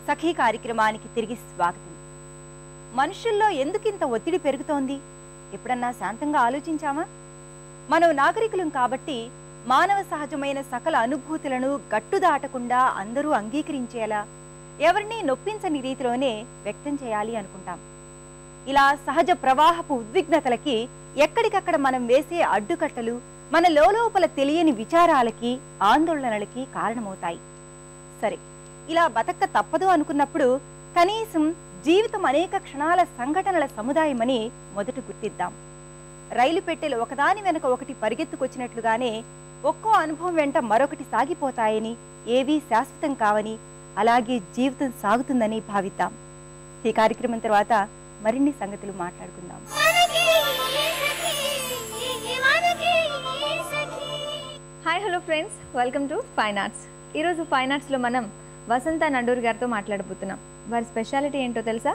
సఖీ కార్యక్రమానికి తిరిగి స్వాగతం. మనుషుల్లో ఎందుకింత ఒత్తిడి పెరుగుతోంది? ఎప్పుడన్నా శాంతంగా ఆలోచించామా? మనం నాగరికులం కాబట్టి మానవ సహజమైన సకల అనుభూతులను గట్టుదాటకుండా అందరూ అంగీకరించేలా, ఎవరినీ నొప్పించని రీతిలోనే వ్యక్తం చేయాలి అనుకుంటాం. ఇలా సహజ ప్రవాహపు ఉద్విగ్నతలకి ఎక్కడికక్కడ మనం వేసే అడ్డుకట్టలు మన లోపల తెలియని విచారాలకి, ఆందోళనలకి కారణమవుతాయి. సరే, ఇలా బతక్క తప్పదు అనుకున్నప్పుడు కనీసం జీవితం అనేక క్షణాల సంఘటనల సముదాయమని మొదట గుర్తిద్దాం. రైలు పెట్టెలు ఒకదాని వెనక ఒకటి పరిగెత్తుకొచ్చినట్లుగానే ఒక్కో అనుభవం వెంట మరొకటి సాగిపోతాయని, ఏవీ శాశ్వతం కావని, అలాగే జీవితం సాగుతుందని భావిద్దాం. ఈ కార్యక్రమం తర్వాత మరిన్ని సంగతులు మాట్లాడుకుందాం. Hi, hello friends, welcome to fine arts. ఈరోజు ఫైన్ ఆర్ట్స్లో మనం వసంత నండూరి గారితో మాట్లాడబోతున్నాం. వారి స్పెషాలిటీ ఏంటో తెలుసా?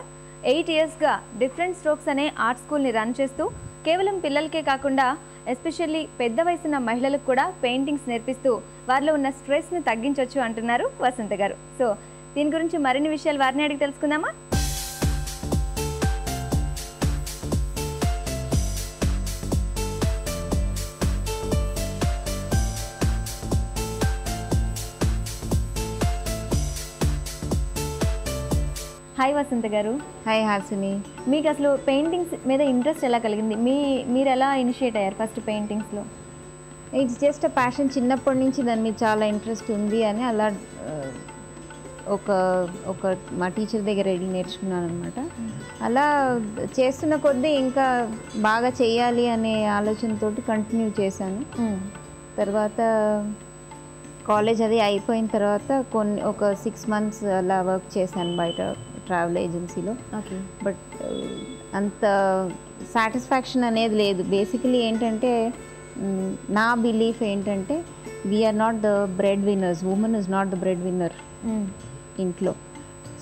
8 yearsగా డిఫరెంట్ స్ట్రోక్స్ అనే ఆర్ట్ స్కూల్ని రన్ చేస్తూ కేవలం పిల్లలకే కాకుండా ఎస్పెషల్లీ పెద్ద వయసున్న మహిళలకు కూడా పెయింటింగ్స్ నేర్పిస్తూ వారిలో ఉన్న స్ట్రెస్ని తగ్గించవచ్చు అంటున్నారు వసంత గారు. సో దీని గురించి మరిన్ని విషయాలు వారిని అడిగి తెలుసుకుందామా? హాయ్ వసంత గారు. హాయ్ హాసిని. మీకు అసలు పెయింటింగ్స్ మీద ఇంట్రెస్ట్ ఎలా కలిగింది? మీరు ఎలా ఇనిషియేట్ అయ్యారు ఫస్ట్ పెయింటింగ్స్లో? It's just a passion. చిన్నప్పటి నుంచి దాని మీద చాలా ఇంట్రెస్ట్ ఉంది అని అలా ఒక మా టీచర్ దగ్గర వెళ్ళి నేర్చుకున్నాను అనమాట. అలా చేస్తున్న కొద్దీ ఇంకా బాగా చేయాలి అనే ఆలోచనతో కంటిన్యూ చేశాను. తర్వాత కాలేజ్ అది అయిపోయిన తర్వాత ఒక 6 months అలా వర్క్ చేశాను బయట ట్రావెల్ ఏజెన్సీలో. ఓకే. బట్ అంత సాటిస్ఫాక్షన్ అనేది లేదు. బేసికలీ ఏంటంటే నా బిలీఫ్ ఏంటంటే we're not the bread winners. Women is not the bread winner ఇంట్లో.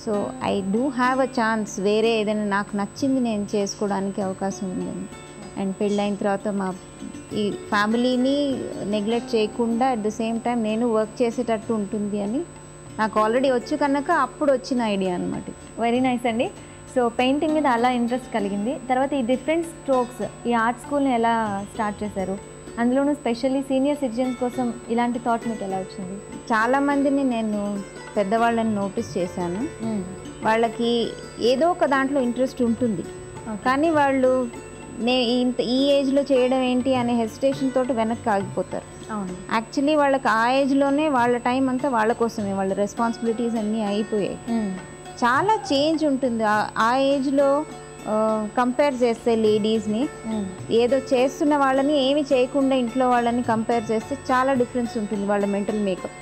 So I do have a chance వేరే ఏదైనా నాకు నచ్చింది నేను చేసుకోవడానికి అవకాశం ఉందని. అండ్ పెళ్ళైన తర్వాత మా ఈ ఫ్యామిలీని నెగ్లెక్ట్ చేయకుండా అట్ ద సేమ్ టైం నేను వర్క్ చేసేటట్టు ఉంటుంది అని నాకు ఆల్రెడీ వచ్చు కనుక అప్పుడు వచ్చిన ఐడియా అనమాట. వెరీ నైస్ అండి. సో పెయింటింగ్ మీద అలా ఇంట్రెస్ట్ కలిగింది. తర్వాత ఈ డిఫరెంట్ స్ట్రోక్స్ ఈ ఆర్ట్ స్కూల్ని ఎలా స్టార్ట్ చేశారు? అందులోనూ స్పెషల్లీ సీనియర్ సిటిజన్స్ కోసం ఇలాంటి థాట్ మీకు ఎలా వచ్చింది? చాలామందిని నేను పెద్దవాళ్ళని నోటీస్ చేశాను. వాళ్ళకి ఏదో ఒక దాంట్లో ఇంట్రెస్ట్ ఉంటుంది, కానీ వాళ్ళు ఈ ఏజ్లో చేయడం ఏంటి అనే హెసిటేషన్ తోటి వెనక్కి ఆగిపోతారు. యాక్చువల్లీ వాళ్ళకి ఆ ఏజ్లోనే వాళ్ళ టైం అంతా వాళ్ళ కోసమే, వాళ్ళ రెస్పాన్సిబిలిటీస్ అన్నీ అయిపోయాయి. చాలా చేంజ్ ఉంటుంది ఆ ఏజ్లో కంపేర్ చేస్తే లేడీస్ని. ఏదో చేస్తున్న వాళ్ళని ఏమి చేయకుండా ఇంట్లో వాళ్ళని కంపేర్ చేస్తే చాలా డిఫరెన్స్ ఉంటుంది వాళ్ళ మెంటల్ మేకప్.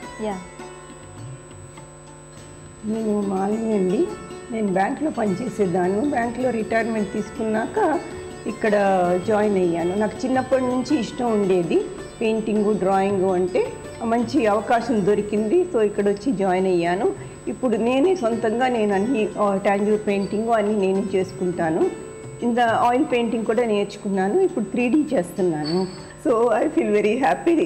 నేను మాలిని అండి. నేను బ్యాంక్లో పనిచేసేదాన్ని. బ్యాంక్లో రిటైర్మెంట్ తీసుకున్నాక ఇక్కడ జాయిన్ అయ్యాను. నాకు చిన్నప్పటి నుంచి ఇష్టం ఉండేది పెయింటింగు, డ్రాయింగు అంటే. మంచి అవకాశం దొరికింది. సో ఇక్కడ వచ్చి జాయిన్ అయ్యాను. ఇప్పుడు నేనే సొంతంగా నేను అన్ని టాంజిబుల్ పెయింటింగు అన్నీ నేనే చేసుకుంటాను. ఇంత ఆయిల్ పెయింటింగ్ కూడా నేర్చుకున్నాను. ఇప్పుడు 3D చేస్తున్నాను. So I feel very happy.